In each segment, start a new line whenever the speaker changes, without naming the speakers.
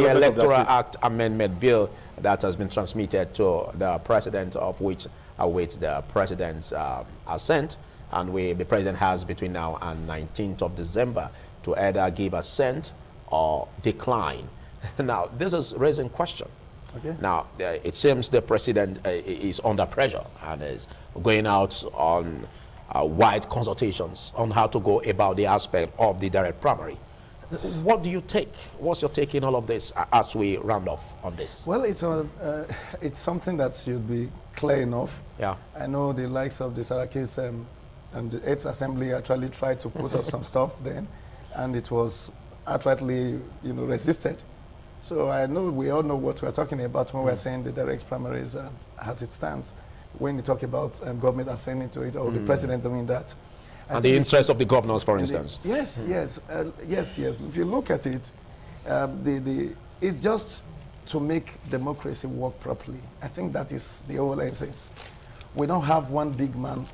the Electoral Act Amendment Bill that has been transmitted to the President, of which awaits the President's assent. And the President has between now and 19th of December to either give assent or decline. Now, this is raising question. Okay. Now, it seems the President is under pressure and is going out on wide consultations on how to go about the aspect of the direct primary. What do you take? What's your take in all of this as we round off on this?
Well, it's something that should be clear enough.
Yeah.
I know the likes of the Sarakis and the 8th Assembly actually tried to put up some stuff then, and it was outrightly, resisted. So I know we all know what we're talking about when we're saying the direct primaries as it stands. When you talk about government ascending to it or the president doing that.
And the interest of the governors, for instance.
Yes. If you look at it, it's just to make democracy work properly. I think that is the whole essence. We don't have one big man,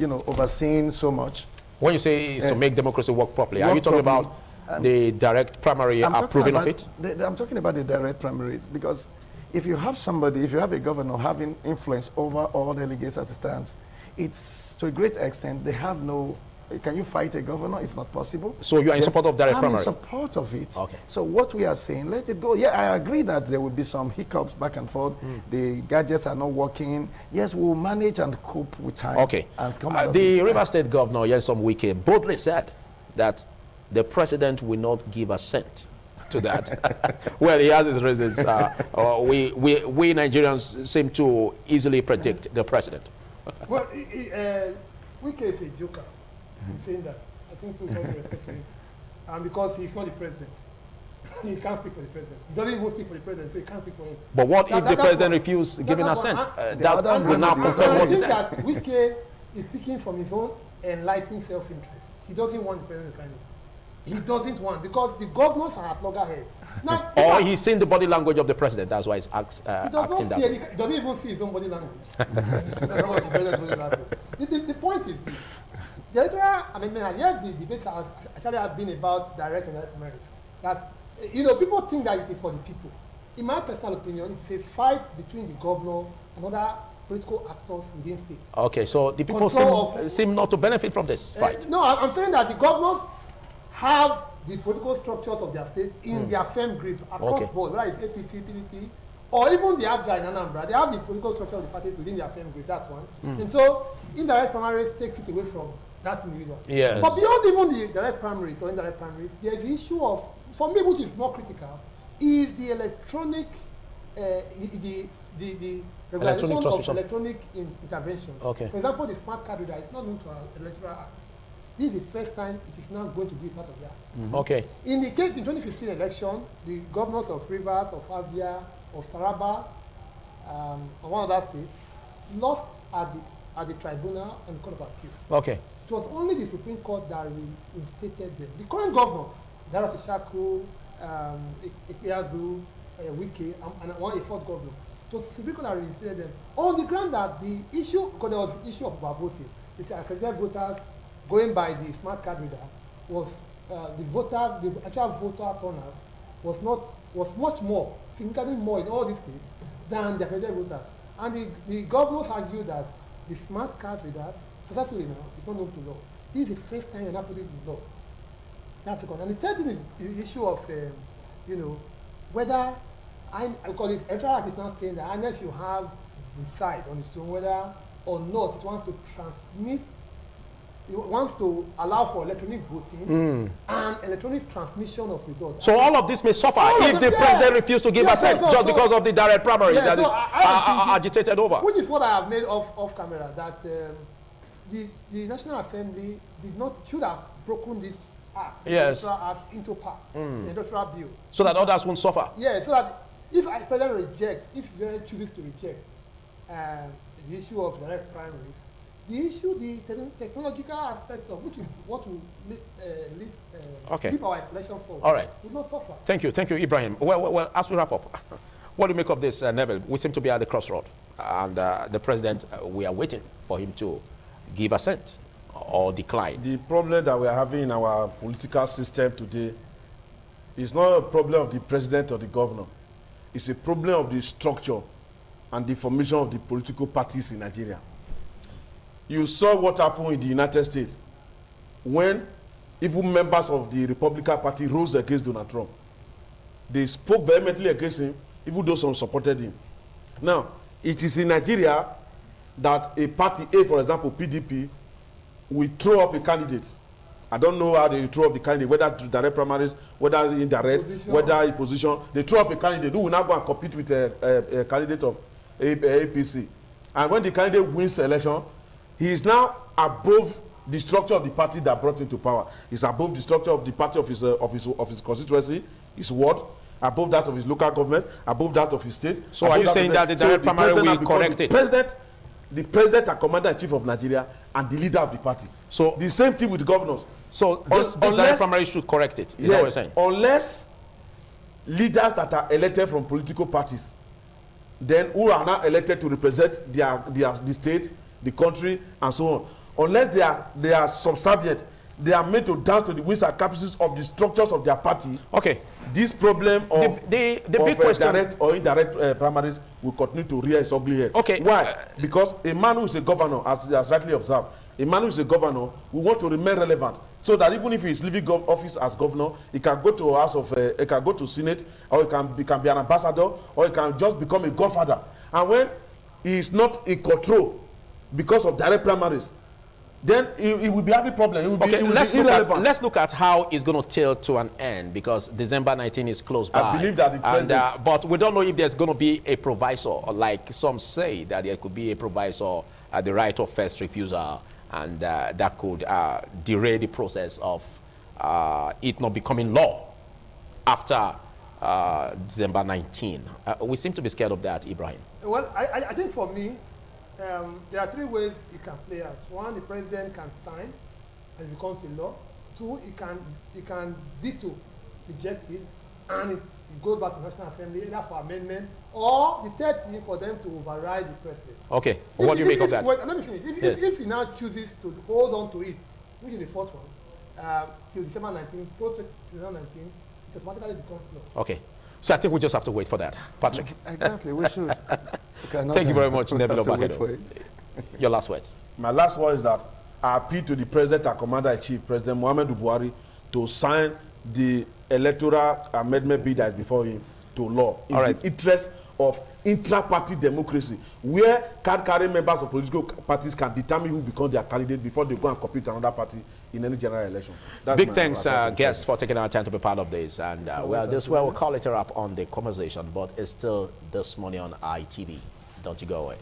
overseeing so much.
When you say it's to make democracy work properly, are you talking about the direct primary approving of it?
I'm talking about the direct primaries, because if you have somebody, if you have a governor having influence over all delegates as it stands, it's to a great extent, they have no, can you fight a governor? It's not possible.
So you are in support of direct primary?
I'm in support of it.
Okay. So
what we are saying, let it go. Yeah, I agree that there will be some hiccups back and forth. The gadgets are not working. Yes, we'll manage and cope with time.
Okay.
And come
the Rivers State Governor, Nyesom Wike, boldly said that the President will not give assent to that. Well, he has his reasons. We Nigerians seem to easily predict the President.
Well, Wike is a joker in saying that. I think so, respect to him. Because he's not the President. He can't speak for the President. He doesn't even speak for the President, so he can't speak for him.
But what if the President refuses giving assent? That will now confirm what he said.
I think that Wike is speaking from his own enlightened self-interest. He doesn't want the President to sign it. He doesn't want, because the governors are at loggerheads. Now,
or he's seen the body language of the President. That's why he's acting that way.
He doesn't even see his own body language. The point is this. The electoral amendment, yes, the debates actually have been about direct and indirect primaries. That, people think that it is for the people. In my personal opinion, it is a fight between the governor and other political actors within states.
Okay, so the people seem not to benefit from this fight.
No, I'm saying that the governors have the political structures of their state in their firm grip across board, whether it's APC, PDP, or even the ABGA in Anambra. They have the political structure of the parties within their firm grip, that one. And so indirect primaries takes it away from that individual.
Yes.
But beyond even the direct primaries or indirect primaries, there's the issue of, for me, which is more critical, is the electronic, the regulation of electronic interventions.
Okay.
For example, the smart card reader is not known to our electoral act. This is the first time it is now going to be part of that.
Okay.
In the case in 2015 election, the governors of Rivers, of Abia, of Taraba, and one other states lost at the tribunal and court of appeal.
Okay.
It was only the Supreme Court that reinstated them. The current governors, Dara Ishaku, Ikpeazu, Wike, and a fourth governor, it was the Supreme Court that reinstated them on the ground that the issue, because there was the issue of voting, the accredited voters going by the smart card reader, was the actual voter turnout was much more, significantly more in all these states than the accredited voters. And the governors argued that the smart card readers, successfully now, is not known to law. This is the first time you're not putting it in law. That's the And the third thing is the issue of, whether, because the electoral act is not saying that INEC should have decide on its own whether or not it wants to transmit. It wants to allow for electronic voting and electronic transmission of results.
So all of this may suffer if the president refuses to give assent just because of the direct primary that is agitated over.
Which is what I have made off camera, that the National Assembly should have broken this act, act into parts, the industrial bill.
So that others won't suffer.
Yeah, so that if a president rejects, if the president chooses to reject the issue of direct primaries, the issue, the technological aspects of which is what will keep our election forward.
All right.
Will not suffer.
Thank you, Ibrahim. Well, as we wrap up, what do you make of this, Neville? We seem to be at the crossroad, and the president, we are waiting for him to give assent or decline.
The problem that we are having in our political system today It's not a problem of the president or the governor. It's a problem of the structure and the formation of the political parties in Nigeria. You saw what happened in the United States when even members of the Republican Party rose against Donald Trump. They spoke vehemently against him, even though some supported him. Now, it is in Nigeria that a party, A, for example, PDP, will throw up a candidate. I don't know how they throw up the candidate, whether direct primaries, whether indirect, whether a position. They throw up a candidate who will now go and compete with a candidate of APC. And when the candidate wins the election, he is now above the structure of the party that brought him to power. He's above the structure of the party of his constituency, his ward, above that of his local government, above that of his state.
So are you saying that the direct primary will correct it?
The president and commander-in-chief of Nigeria and the leader of the party. So the same thing with governors.
So this direct primary should correct it. Is that what you're saying?
Unless leaders that are elected from political parties, then who are now elected to represent the state, the country, and so on. Unless they are subservient, they are made to dance to the whims and caprices of the structures of their party.
Okay.
This problem of
the big question,
direct or indirect primaries will continue to rear its ugly head.
Okay.
Why? Because a man who is a governor, as rightly observed, a man who is a governor will want to remain relevant, so that even if he is leaving office as governor, he can go to House of, he can go to Senate, or he can be an ambassador, or he can just become a godfather. And when he is not in control because of direct primaries, then he will be having problem. He will
okay,
be,
let's look at how it's going to tilt to an end, because December 19 is close by.
I believe that the president...
but we don't know if there's going to be a proviso, like some say that there could be a proviso at the right of first refusal, and that could derail the process of it not becoming law after December 19. We seem to be scared of that, Ibrahim.
Well, I think for me, there are three ways it can play out. One, the president can sign and it becomes a law. Two, he can veto, reject it, and it goes back to the National Assembly either for amendment, or the third thing, for them to override the president.
Okay, what do you make of that?
Wait, let me finish. If he now chooses to hold on to it, which is the fourth one, till December 19, post 2019, it automatically becomes law.
Okay. So I think we just have to wait for that. Patrick.
Exactly, we should.
Thank you very much, Nebula Bakedo. Your last words.
My last word is that I appeal to the President and Commander-in-Chief, President Muhammadu Buhari, to sign the electoral amendment bill that is before him to law in the interest of intra-party democracy, where card-carrying members of political parties can determine who becomes their candidate before they go and compete with another party in any general election. That's
big thanks, guests, for taking our time to be part of this. And we'll call it a wrap on the conversation, but it's still this morning on ITV. Don't you go away.